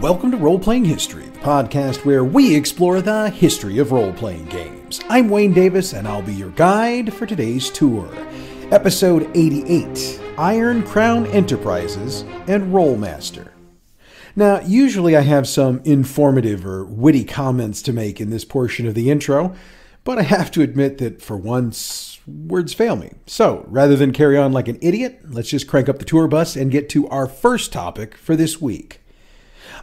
Welcome to Role-Playing History, the podcast where we explore the history of role-playing games. I'm Wayne Davis, and I'll be your guide for today's tour. Episode 88, Iron Crown Enterprises and RoleMaster. Now, usually I have some informative or witty comments to make in this portion of the intro, but I have to admit that for once, words fail me. So, rather than carry on like an idiot, let's just crank up the tour bus and get to our first topic for this week.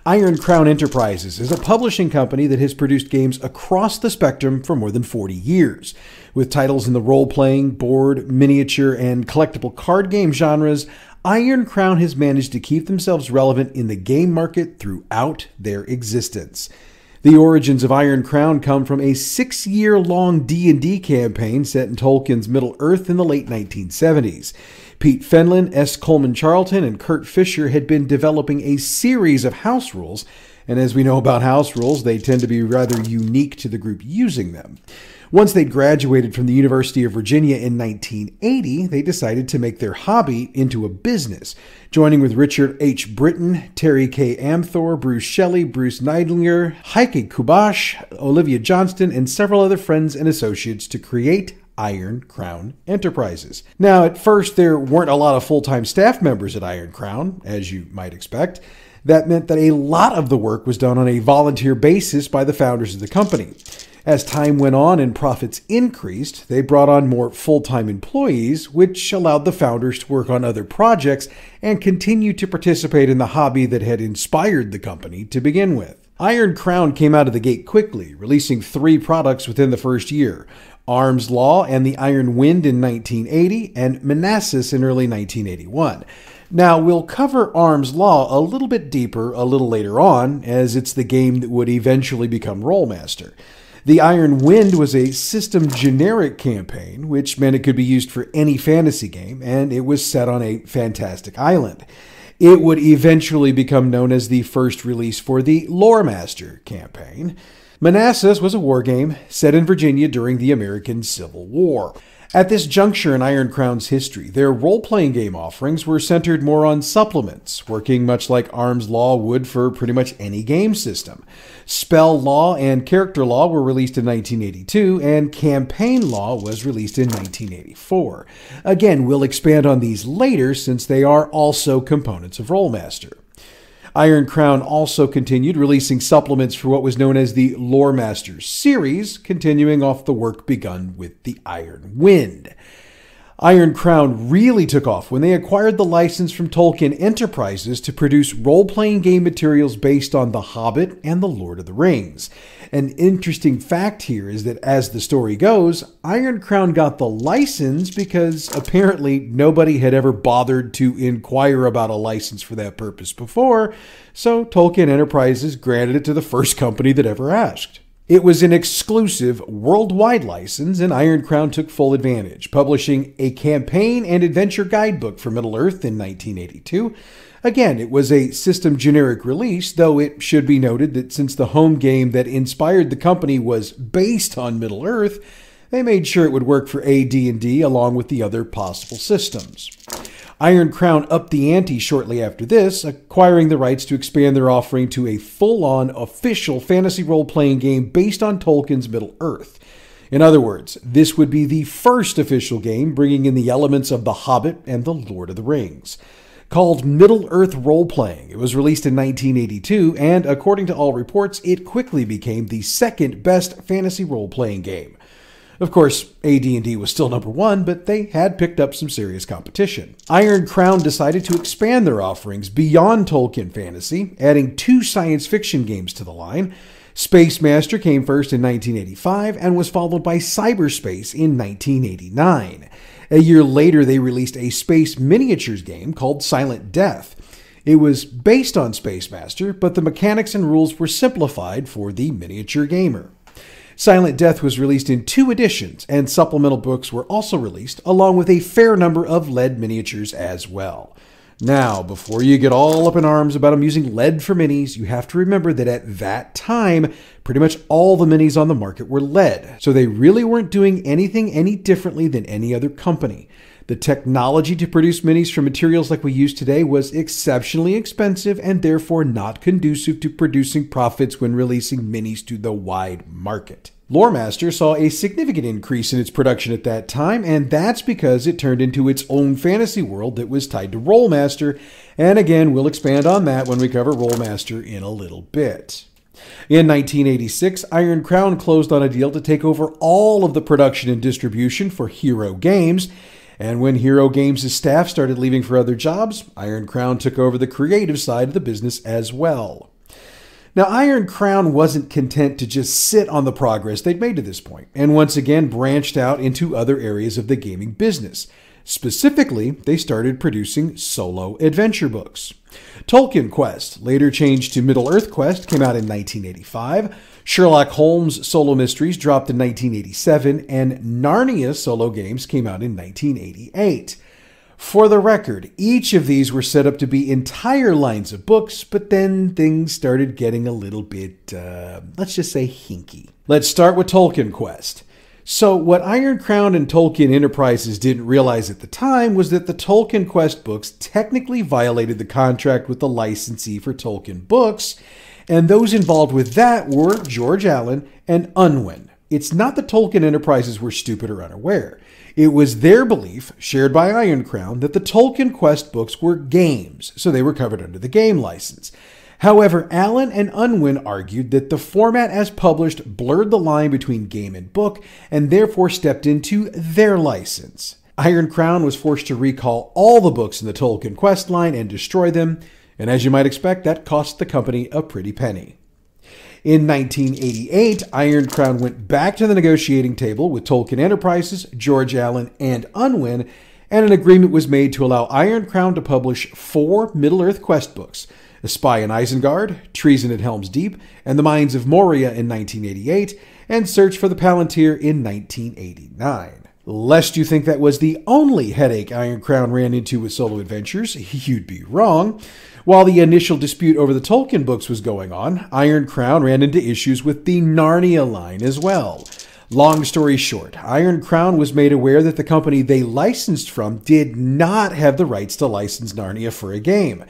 Iron Crown Enterprises is a publishing company that has produced games across the spectrum for more than 40 years. With titles in the role-playing, board, miniature, and collectible card game genres, Iron Crown has managed to keep themselves relevant in the game market throughout their existence. The origins of Iron Crown come from a 6-year-long D&D campaign set in Tolkien's Middle-earth in the late 1970s. Pete Fenlon, S. Coleman Charlton, and Kurt Fisher had been developing a series of house rules, and as we know about house rules, they tend to be rather unique to the group using them. Once they graduated from the University of Virginia in 1980, they decided to make their hobby into a business, joining with Richard H. Britton, Terry K. Amthor, Bruce Shelley, Bruce Neidlinger, Heike Kubash, Olivia Johnston, and several other friends and associates to create Iron Crown Enterprises. Now, at first, there weren't a lot of full-time staff members at Iron Crown, as you might expect. That meant that a lot of the work was done on a volunteer basis by the founders of the company. As time went on and profits increased, they brought on more full-time employees, which allowed the founders to work on other projects and continue to participate in the hobby that had inspired the company to begin with. Iron Crown came out of the gate quickly, releasing 3 products within the first year: Arm's Law and the Iron Wind in 1980, and Manassas in early 1981. Now, we'll cover Arm's Law a little bit deeper a little later on, as it's the game that would eventually become RoleMaster. The Iron Wind was a system generic campaign, which meant it could be used for any fantasy game, and it was set on a fantastic island. It would eventually become known as the first release for the RoleMaster campaign. Manassas was a war game set in Virginia during the American Civil War. At this juncture in Iron Crown's history, their role-playing game offerings were centered more on supplements, working much like Arm's Law would for pretty much any game system. Spell Law and Character Law were released in 1982, and Campaign Law was released in 1984. Again, we'll expand on these later since they are also components of RoleMaster. Iron Crown also continued releasing supplements for what was known as the RoleMaster series, continuing off the work begun with the Iron Wind. Iron Crown really took off when they acquired the license from Tolkien Enterprises to produce role-playing game materials based on The Hobbit and The Lord of the Rings. An interesting fact here is that as the story goes, Iron Crown got the license because apparently nobody had ever bothered to inquire about a license for that purpose before, so Tolkien Enterprises granted it to the first company that ever asked. It was an exclusive worldwide license, and Iron Crown took full advantage, publishing a campaign and adventure guidebook for Middle-earth in 1982. Again, it was a system generic release, though it should be noted that since the home game that inspired the company was based on Middle-earth, they made sure it would work for AD&D along with the other possible systems. Iron Crown upped the ante shortly after this, acquiring the rights to expand their offering to a full-on official fantasy role-playing game based on Tolkien's Middle-earth. In other words, this would be the first official game bringing in the elements of The Hobbit and The Lord of the Rings. Called Middle-earth Role-Playing, it was released in 1982, and according to all reports, it quickly became the second best fantasy role-playing game. Of course, AD&D was still number 1, but they had picked up some serious competition. Iron Crown decided to expand their offerings beyond Tolkien fantasy, adding 2 science fiction games to the line. Space Master came first in 1985 and was followed by Cyberspace in 1989. A year later, they released a space miniatures game called Silent Death. It was based on Space Master, but the mechanics and rules were simplified for the miniature gamer. Silent Death was released in 2 editions, and supplemental books were also released, along with a fair number of lead miniatures as well. Now, before you get all up in arms about them using lead for minis, you have to remember that at that time, pretty much all the minis on the market were lead, so they really weren't doing anything any differently than any other company. The technology to produce minis from materials like we use today was exceptionally expensive and therefore not conducive to producing profits when releasing minis to the wide market. RoleMaster saw a significant increase in its production at that time, and that's because it turned into its own fantasy world that was tied to RoleMaster, and again, we'll expand on that when we cover RoleMaster in a little bit. In 1986, Iron Crown closed on a deal to take over all of the production and distribution for Hero Games, and when Hero Games' staff started leaving for other jobs, Iron Crown took over the creative side of the business as well. Now, Iron Crown wasn't content to just sit on the progress they'd made to this point, and once again branched out into other areas of the gaming business. Specifically, they started producing solo adventure books. Tolkien Quest, later changed to Middle-earth Quest, came out in 1985. Sherlock Holmes solo mysteries dropped in 1987, and Narnia solo games came out in 1988. For the record, each of these were set up to be entire lines of books, but then things started getting a little bit, let's just say, hinky. Let's start with Tolkien Quest. So what Iron Crown and Tolkien Enterprises didn't realize at the time was that the Tolkien Quest books technically violated the contract with the licensee for Tolkien books, and those involved with that were George Allen and Unwin. It's not that Tolkien Enterprises were stupid or unaware. It was their belief, shared by Iron Crown, that the Tolkien Quest books were games, so they were covered under the game license. However, Allen and Unwin argued that the format as published blurred the line between game and book, and therefore stepped into their license. Iron Crown was forced to recall all the books in the Tolkien Quest line and destroy them, and as you might expect, that cost the company a pretty penny. In 1988, Iron Crown went back to the negotiating table with Tolkien Enterprises, George Allen, and Unwin, and an agreement was made to allow Iron Crown to publish 4 Middle-earth Quest books: A Spy in Isengard, Treason at Helm's Deep, and The Mines of Moria in 1988, and Search for the Palantir in 1989. Lest you think that was the only headache Iron Crown ran into with solo adventures, you'd be wrong. While the initial dispute over the Tolkien books was going on, Iron Crown ran into issues with the Narnia line as well. Long story short, Iron Crown was made aware that the company they licensed from did not have the rights to license Narnia for a game.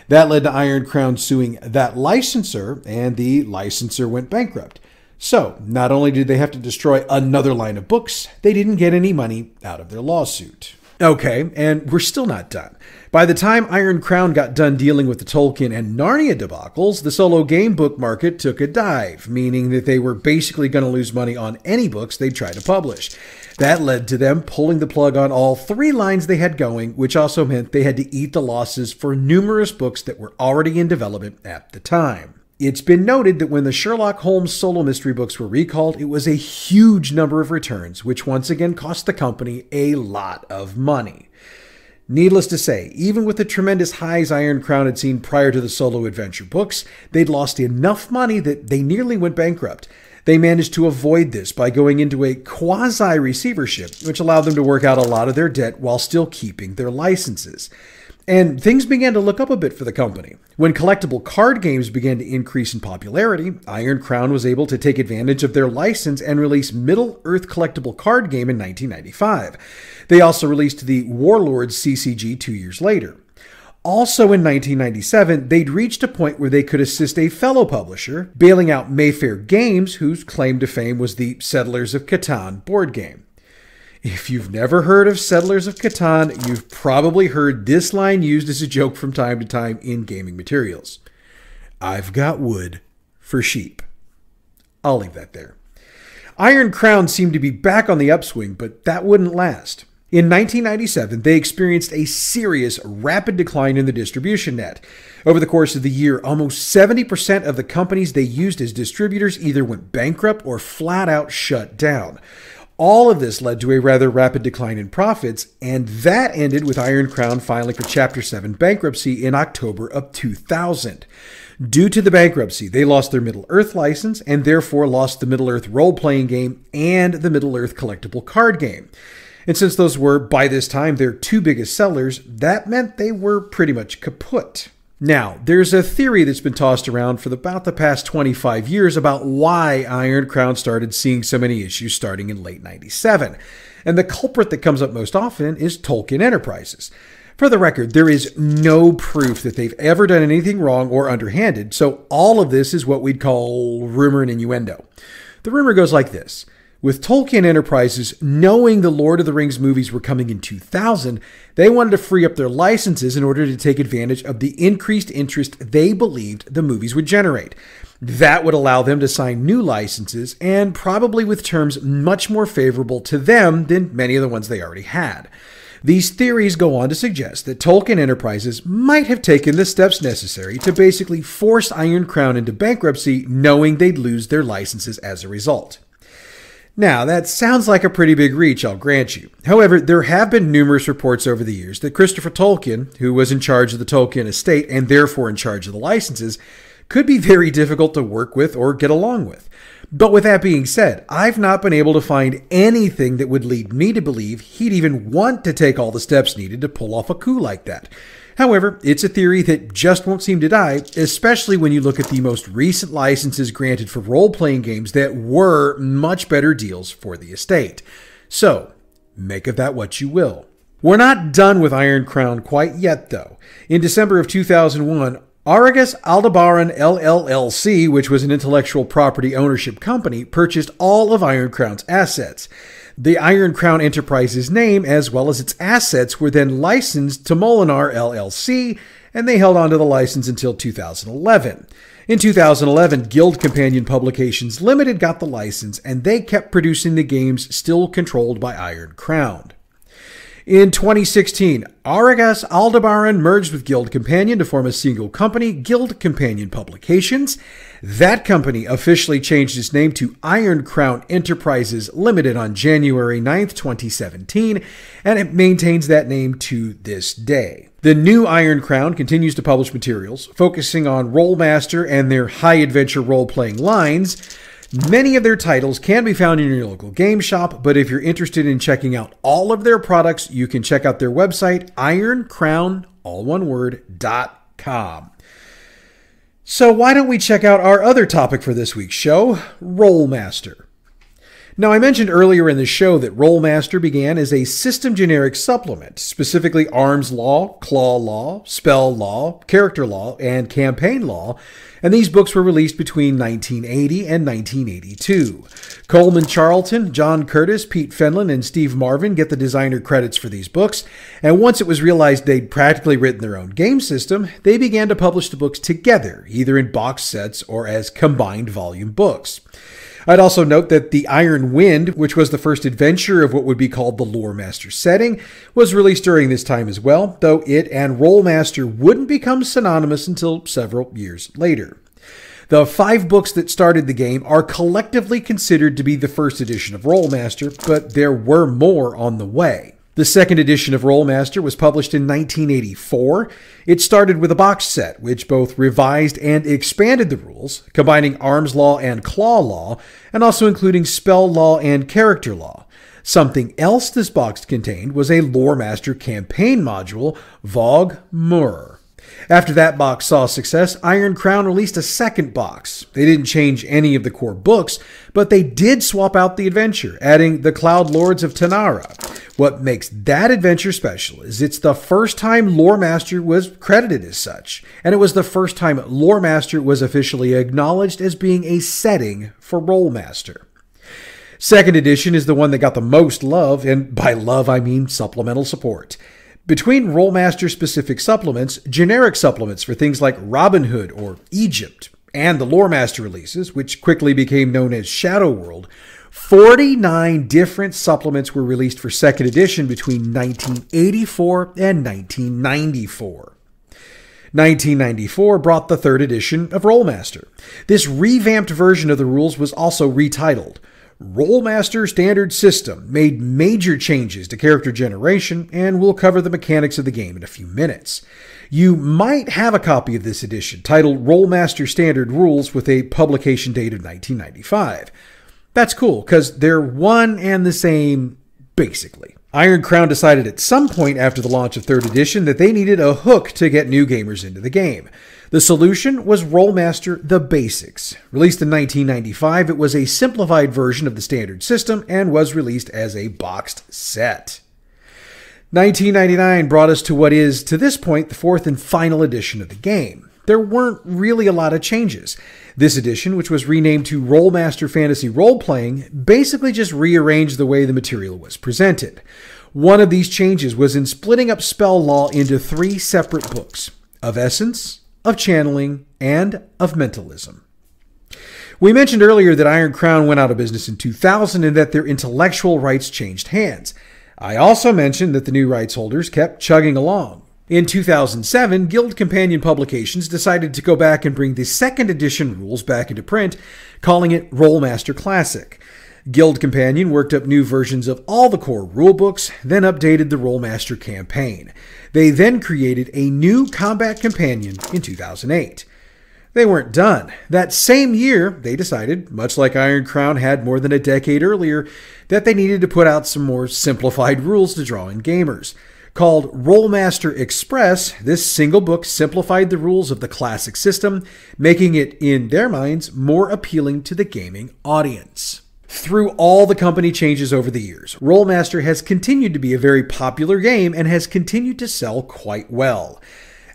That led to Iron Crown suing that licensor, and the licensor went bankrupt. So, not only did they have to destroy another line of books, they didn't get any money out of their lawsuit. Okay, and we're still not done. By the time Iron Crown got done dealing with the Tolkien and Narnia debacles, the solo game book market took a dive, meaning that they were basically going to lose money on any books they'd try to publish. That led to them pulling the plug on all 3 lines they had going, which also meant they had to eat the losses for numerous books that were already in development at the time. It's been noted that when the Sherlock Holmes solo mystery books were recalled, it was a huge number of returns, which once again cost the company a lot of money. Needless to say, even with the tremendous highs Iron Crown had seen prior to the solo adventure books, they'd lost enough money that they nearly went bankrupt. They managed to avoid this by going into a quasi-receivership, which allowed them to work out a lot of their debt while still keeping their licenses. And things began to look up a bit for the company. When collectible card games began to increase in popularity, Iron Crown was able to take advantage of their license and release Middle-earth collectible card game in 1995. They also released the Warlords CCG 2 years later. Also in 1997, they'd reached a point where they could assist a fellow publisher, bailing out Mayfair Games, whose claim to fame was the Settlers of Catan board game. If you've never heard of Settlers of Catan, you've probably heard this line used as a joke from time to time in gaming materials. I've got wood for sheep. I'll leave that there. Iron Crown seemed to be back on the upswing, but that wouldn't last. In 1997, they experienced a serious, rapid decline in the distribution net. Over the course of the year, almost 70% of the companies they used as distributors either went bankrupt or flat out shut down. All of this led to a rather rapid decline in profits, and that ended with Iron Crown filing for Chapter 7 bankruptcy in October of 2000. Due to the bankruptcy, they lost their Middle-earth license and therefore lost the Middle-earth role-playing game and the Middle-earth collectible card game. And since those were, by this time, their 2 biggest sellers, that meant they were pretty much kaput. Now, there's a theory that's been tossed around for about the past 25 years about why Iron Crown started seeing so many issues starting in late 97. And the culprit that comes up most often is Tolkien Enterprises. For the record, there is no proof that they've ever done anything wrong or underhanded, so all of this is what we'd call rumor and innuendo. The rumor goes like this. With Tolkien Enterprises knowing the Lord of the Rings movies were coming in 2000, they wanted to free up their licenses in order to take advantage of the increased interest they believed the movies would generate. That would allow them to sign new licenses, and probably with terms much more favorable to them than many of the ones they already had. These theories go on to suggest that Tolkien Enterprises might have taken the steps necessary to basically force Iron Crown into bankruptcy, knowing they'd lose their licenses as a result. Now, that sounds like a pretty big reach, I'll grant you. However, there have been numerous reports over the years that Christopher Tolkien, who was in charge of the Tolkien estate and therefore in charge of the licenses, could be very difficult to work with or get along with. But with that being said, I've not been able to find anything that would lead me to believe he'd even want to take all the steps needed to pull off a coup like that. However, it's a theory that just won't seem to die, especially when you look at the most recent licenses granted for role-playing games that were much better deals for the estate. So, make of that what you will. We're not done with Iron Crown quite yet, though. In December of 2001, Argus Aldebaran LLC, which was an intellectual property ownership company, purchased all of Iron Crown's assets. The Iron Crown Enterprises name, as well as its assets, were then licensed to Molinar LLC, and they held onto the license until 2011. In 2011, Guild Companion Publications Limited got the license, and they kept producing the games still controlled by Iron Crown. In 2016, Argus Aldebaran merged with Guild Companion to form a single company, Guild Companion Publications. That company officially changed its name to Iron Crown Enterprises Limited on January 9th, 2017, and it maintains that name to this day. The new Iron Crown continues to publish materials, focusing on RoleMaster and their high-adventure role-playing lines. Many of their titles can be found in your local game shop, but if you're interested in checking out all of their products, you can check out their website, ironcrown.com. So why don't we check out our other topic for this week's show, RoleMaster. Now, I mentioned earlier in the show that RoleMaster began as a system generic supplement, specifically Arms Law, Claw Law, Spell Law, Character Law, and Campaign Law, and these books were released between 1980 and 1982. Coleman Charlton, John Curtis, Pete Fenlon, and Steve Marvin get the designer credits for these books, and once it was realized they'd practically written their own game system, they began to publish the books together, either in box sets or as combined volume books. I'd also note that The Iron Wind, which was the first adventure of what would be called the RoleMaster setting, was released during this time as well, though it and RoleMaster wouldn't become synonymous until several years later. The 5 books that started the game are collectively considered to be the first edition of RoleMaster, but there were more on the way. The second edition of RoleMaster was published in 1984. It started with a box set, which both revised and expanded the rules, combining Arms Law and Claw Law, and also including Spell Law and Character Law. Something else this box contained was a RoleMaster campaign module, Vogue Mur. After that box saw success, Iron Crown released a second box. They didn't change any of the core books, but they did swap out the adventure, adding the Cloud Lords of Tanara. What makes that adventure special is it's the first time RoleMaster was credited as such, and it was the first time RoleMaster was officially acknowledged as being a setting for RoleMaster. Second edition is the one that got the most love, and by love I mean supplemental support. Between RoleMaster-specific supplements, generic supplements for things like Robin Hood or Egypt, and the LoreMaster releases, which quickly became known as Shadow World, 49 different supplements were released for second edition between 1984 and 1994. 1994 brought the third edition of RoleMaster. This revamped version of the rules was also retitled. RoleMaster Standard System made major changes to character generation, and we'll cover the mechanics of the game in a few minutes. You might have a copy of this edition titled RoleMaster Standard Rules with a publication date of 1995. That's cool, because they're one and the same, basically. Iron Crown decided at some point after the launch of 3rd edition that they needed a hook to get new gamers into the game. The solution was RoleMaster The Basics. Released in 1995, it was a simplified version of the standard system and was released as a boxed set. 1999 brought us to what is, to this point, the 4th and final edition of the game. There weren't really a lot of changes. This edition, which was renamed to RoleMaster Fantasy Roleplaying, basically just rearranged the way the material was presented. One of these changes was in splitting up spell law into 3 separate books: of Essence, of Channeling, and of Mentalism. We mentioned earlier that Iron Crown went out of business in 2000 and that their intellectual rights changed hands. I also mentioned that the new rights holders kept chugging along. In 2007, Guild Companion Publications decided to go back and bring the 2nd edition rules back into print, calling it RoleMaster Classic. Guild Companion worked up new versions of all the core rulebooks, then updated the RoleMaster campaign. They then created a new combat companion in 2008. They weren't done. That same year, they decided, much like Iron Crown had more than a decade earlier, that they needed to put out some more simplified rules to draw in gamers. Called RoleMaster Express, this single book simplified the rules of the classic system, making it, in their minds, more appealing to the gaming audience. Through all the company changes over the years, RoleMaster has continued to be a very popular game and has continued to sell quite well.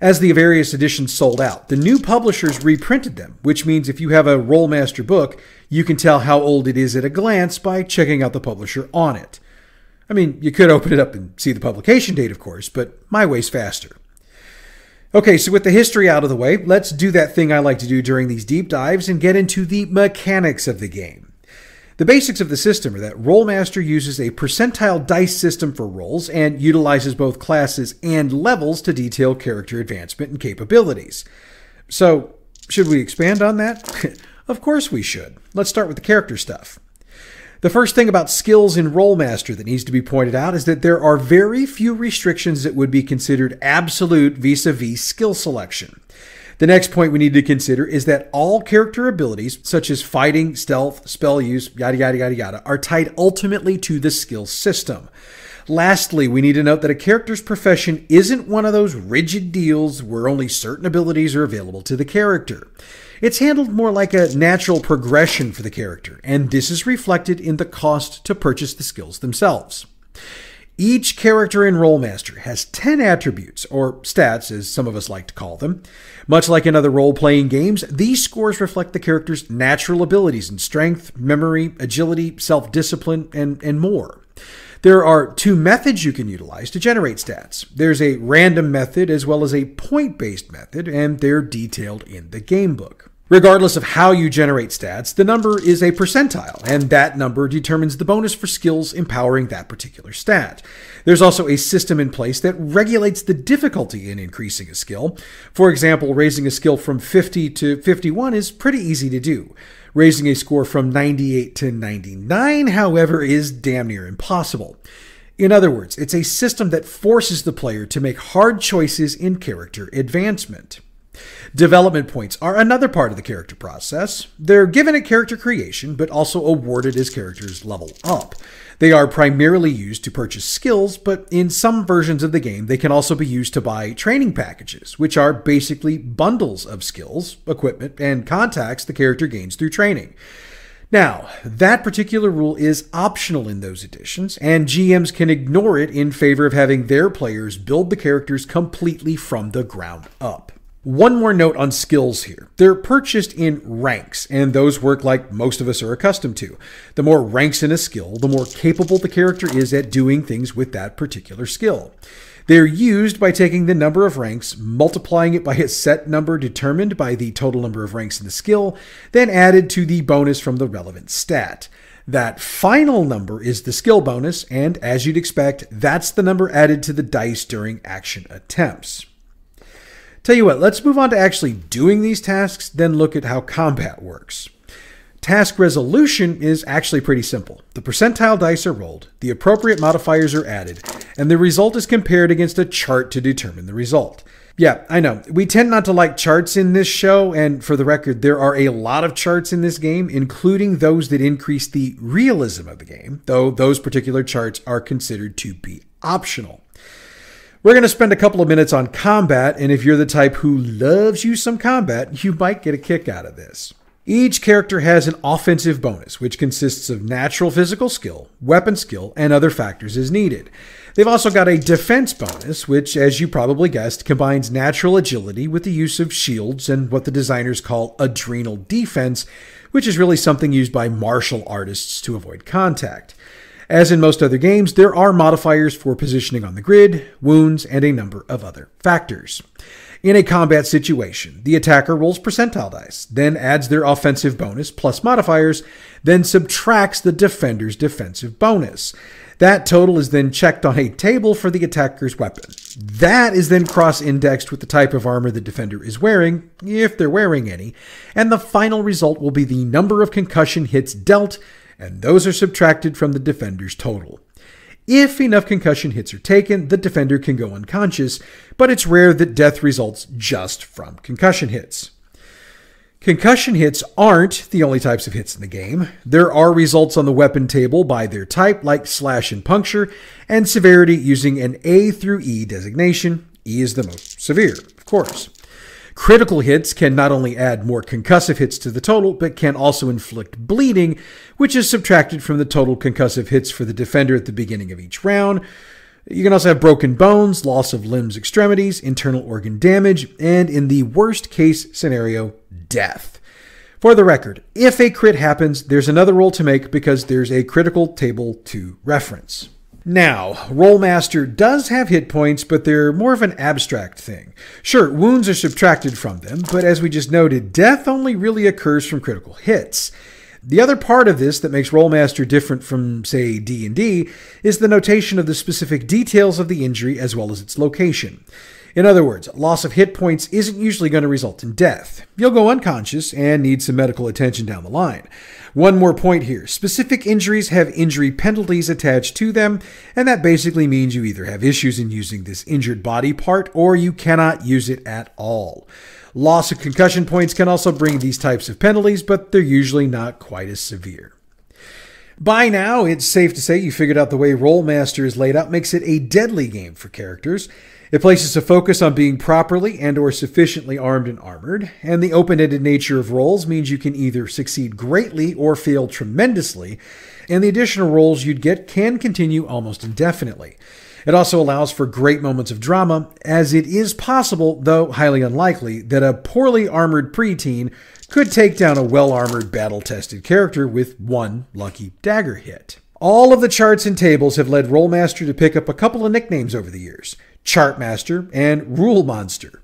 As the various editions sold out, the new publishers reprinted them, which means if you have a RoleMaster book, you can tell how old it is at a glance by checking out the publisher on it. I mean, you could open it up and see the publication date, of course, but my way's faster. Okay, so with the history out of the way, let's do that thing I like to do during these deep dives and get into the mechanics of the game. The basics of the system are that RoleMaster uses a percentile dice system for rolls and utilizes both classes and levels to detail character advancement and capabilities. So, should we expand on that? Of course we should. Let's start with the character stuff. The first thing about skills in RoleMaster that needs to be pointed out is that there are very few restrictions that would be considered absolute vis-a-vis skill selection. The next point we need to consider is that all character abilities, such as fighting, stealth, spell use, yada yada yada yada, are tied ultimately to the skill system. Lastly, we need to note that a character's profession isn't one of those rigid deals where only certain abilities are available to the character. It's handled more like a natural progression for the character, and this is reflected in the cost to purchase the skills themselves. Each character in RoleMaster has 10 attributes, or stats as some of us like to call them. Much like in other role-playing games, these scores reflect the character's natural abilities in strength, memory, agility, self-discipline, and more. There are 2 methods you can utilize to generate stats. There's a random method as well as a point-based method, and they're detailed in the gamebook. Regardless of how you generate stats, the number is a percentile, and that number determines the bonus for skills empowering that particular stat. There's also a system in place that regulates the difficulty in increasing a skill. For example, raising a skill from 50 to 51 is pretty easy to do. Raising a score from 98 to 99, however, is damn near impossible. In other words, it's a system that forces the player to make hard choices in character advancement. Development points are another part of the character process. They're given at character creation, but also awarded as characters level up. They are primarily used to purchase skills, but in some versions of the game, they can also be used to buy training packages, which are basically bundles of skills, equipment, and contacts the character gains through training. Now, that particular rule is optional in those editions, and GMs can ignore it in favor of having their players build the characters completely from the ground up. One more note on skills here. They're purchased in ranks, and those work like most of us are accustomed to. The more ranks in a skill, the more capable the character is at doing things with that particular skill. They're used by taking the number of ranks, multiplying it by a set number determined by the total number of ranks in the skill, then added to the bonus from the relevant stat. That final number is the skill bonus, and as you'd expect, that's the number added to the dice during action attempts. Tell you what, let's move on to actually doing these tasks, then look at how combat works. Task resolution is actually pretty simple. The percentile dice are rolled, the appropriate modifiers are added, and the result is compared against a chart to determine the result. Yeah, I know. We tend not to like charts in this show, and for the record, there are a lot of charts in this game, including those that increase the realism of the game, though those particular charts are considered to be optional. We're going to spend a couple of minutes on combat, and if you're the type who loves you some combat, you might get a kick out of this. Each character has an offensive bonus, which consists of natural physical skill, weapon skill, and other factors as needed. They've also got a defense bonus, which, as you probably guessed, combines natural agility with the use of shields and what the designers call adrenal defense, which is really something used by martial artists to avoid contact. As in most other games, there are modifiers for positioning on the grid, wounds, and a number of other factors. In a combat situation, the attacker rolls percentile dice, then adds their offensive bonus plus modifiers, then subtracts the defender's defensive bonus. That total is then checked on a table for the attacker's weapon. That is then cross-indexed with the type of armor the defender is wearing, if they're wearing any, and the final result will be the number of concussion hits dealt, and those are subtracted from the defender's total. If enough concussion hits are taken, the defender can go unconscious, but it's rare that death results just from concussion hits. Concussion hits aren't the only types of hits in the game. There are results on the weapon table by their type, like slash and puncture, and severity using an A through E designation. E is the most severe, of course. Critical hits can not only add more concussive hits to the total, but can also inflict bleeding, which is subtracted from the total concussive hits for the defender at the beginning of each round. You can also have broken bones, loss of limbs, extremities, internal organ damage, and in the worst case scenario, death. For the record, if a crit happens, there's another roll to make because there's a critical table to reference. Now, RoleMaster does have hit points, but they're more of an abstract thing. Sure, wounds are subtracted from them, but as we just noted, death only really occurs from critical hits. The other part of this that makes RoleMaster different from, say, D&D is the notation of the specific details of the injury as well as its location. In other words, loss of hit points isn't usually going to result in death. You'll go unconscious and need some medical attention down the line. One more point here. Specific injuries have injury penalties attached to them, and that basically means you either have issues in using this injured body part or you cannot use it at all. Loss of concussion points can also bring these types of penalties, but they're usually not quite as severe. By now, it's safe to say you figured out the way RoleMaster is laid out makes it a deadly game for characters. It places a focus on being properly and or sufficiently armed and armored, and the open-ended nature of rolls means you can either succeed greatly or fail tremendously, and the additional rolls you'd get can continue almost indefinitely. It also allows for great moments of drama, as it is possible, though highly unlikely, that a poorly armored preteen could take down a well-armored, battle-tested character with one lucky dagger hit. All of the charts and tables have led RoleMaster to pick up a couple of nicknames over the years: Chartmaster and Rule Monster.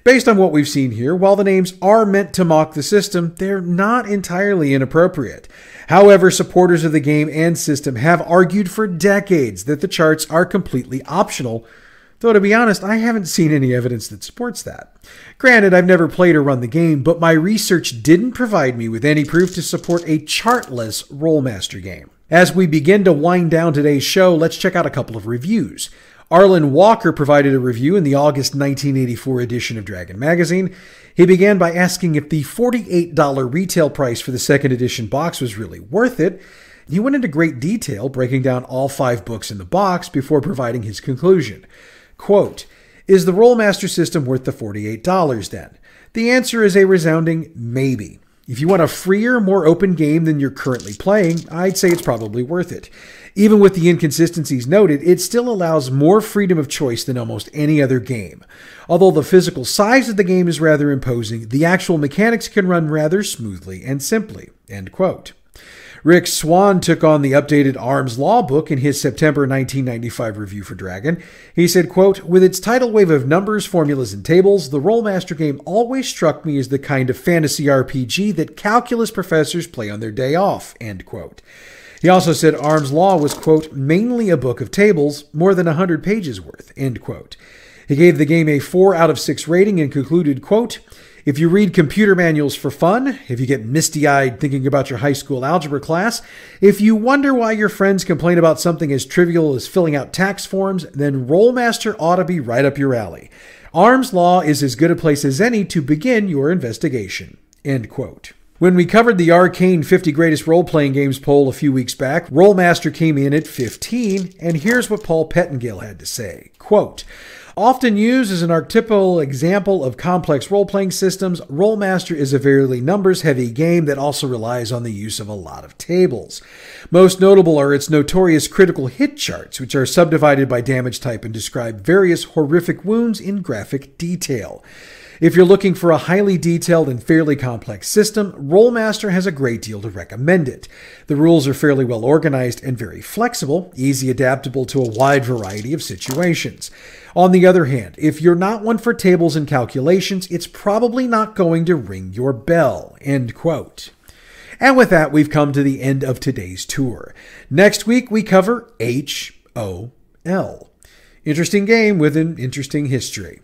Based on what we've seen here, while the names are meant to mock the system, they're not entirely inappropriate. However, supporters of the game and system have argued for decades that the charts are completely optional, though to be honest, I haven't seen any evidence that supports that. Granted, I've never played or run the game, but my research didn't provide me with any proof to support a chartless RoleMaster game. As we begin to wind down today's show, let's check out a couple of reviews. Arlen Walker provided a review in the August 1984 edition of Arcane Magazine. He began by asking if the $48 retail price for the second edition box was really worth it. He went into great detail, breaking down all 5 books in the box before providing his conclusion. Quote, "Is the RoleMaster system worth the $48 then? The answer is a resounding maybe. If you want a freer, more open game than you're currently playing, I'd say it's probably worth it. Even with the inconsistencies noted, it still allows more freedom of choice than almost any other game. Although the physical size of the game is rather imposing, the actual mechanics can run rather smoothly and simply." End quote. Rick Swan took on the updated Arms Law book in his September 1995 review for Dragon. He said, quote, "With its tidal wave of numbers, formulas, and tables, the RoleMaster game always struck me as the kind of fantasy RPG that calculus professors play on their day off." End quote. He also said Arms Law was, quote, "mainly a book of tables, more than 100 pages worth," end quote. He gave the game a 4 out of 6 rating and concluded, quote, If you read computer manuals for fun, if you get misty-eyed thinking about your high school algebra class, if you wonder why your friends complain about something as trivial as filling out tax forms, then RoleMaster ought to be right up your alley. Arm's Law is as good a place as any to begin your investigation." End quote. When we covered the Arcane 50 Greatest Role-Playing Games poll a few weeks back, RoleMaster came in at 15, and here's what Paul Pettingill had to say. Quote, "Often used as an archetypal example of complex role-playing systems, RoleMaster is a very numbers-heavy game that also relies on the use of a lot of tables. Most notable are its notorious critical hit charts, which are subdivided by damage type and describe various horrific wounds in graphic detail. If you're looking for a highly detailed and fairly complex system, RoleMaster has a great deal to recommend it. The rules are fairly well organized and very flexible, easy adaptable to a wide variety of situations. On the other hand, if you're not one for tables and calculations, it's probably not going to ring your bell." End quote. And with that, we've come to the end of today's tour. Next week, we cover HOL. Interesting game with an interesting history.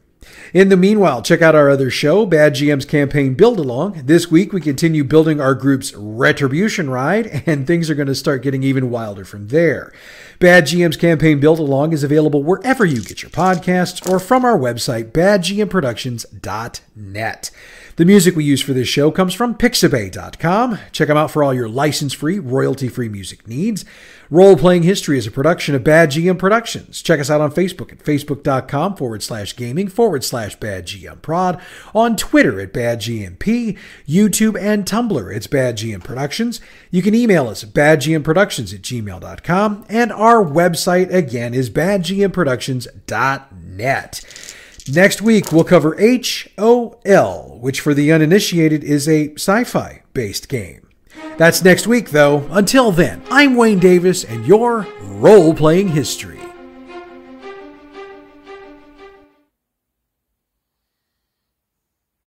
In the meanwhile, check out our other show, Bad GM's Campaign Build-Along. This week, we continue building our group's Retribution Ride, and things are going to start getting even wilder from there. Bad GM's Campaign Build-Along is available wherever you get your podcasts or from our website, badgmproductions.net. The music we use for this show comes from Pixabay.com. Check them out for all your license-free, royalty-free music needs. Role-Playing History is a production of Bad GM Productions. Check us out on Facebook at facebook.com/gaming/badgmprod, on Twitter at badgmp, YouTube and Tumblr it's Bad GM Productions. You can email us at badgmproductions@gmail.com, and our website again is badgmproductions.net. Next week, we'll cover HOL, which for the uninitiated is a sci-fi based game. That's next week, though. Until then, I'm Wayne Davis, and your Role-Playing History.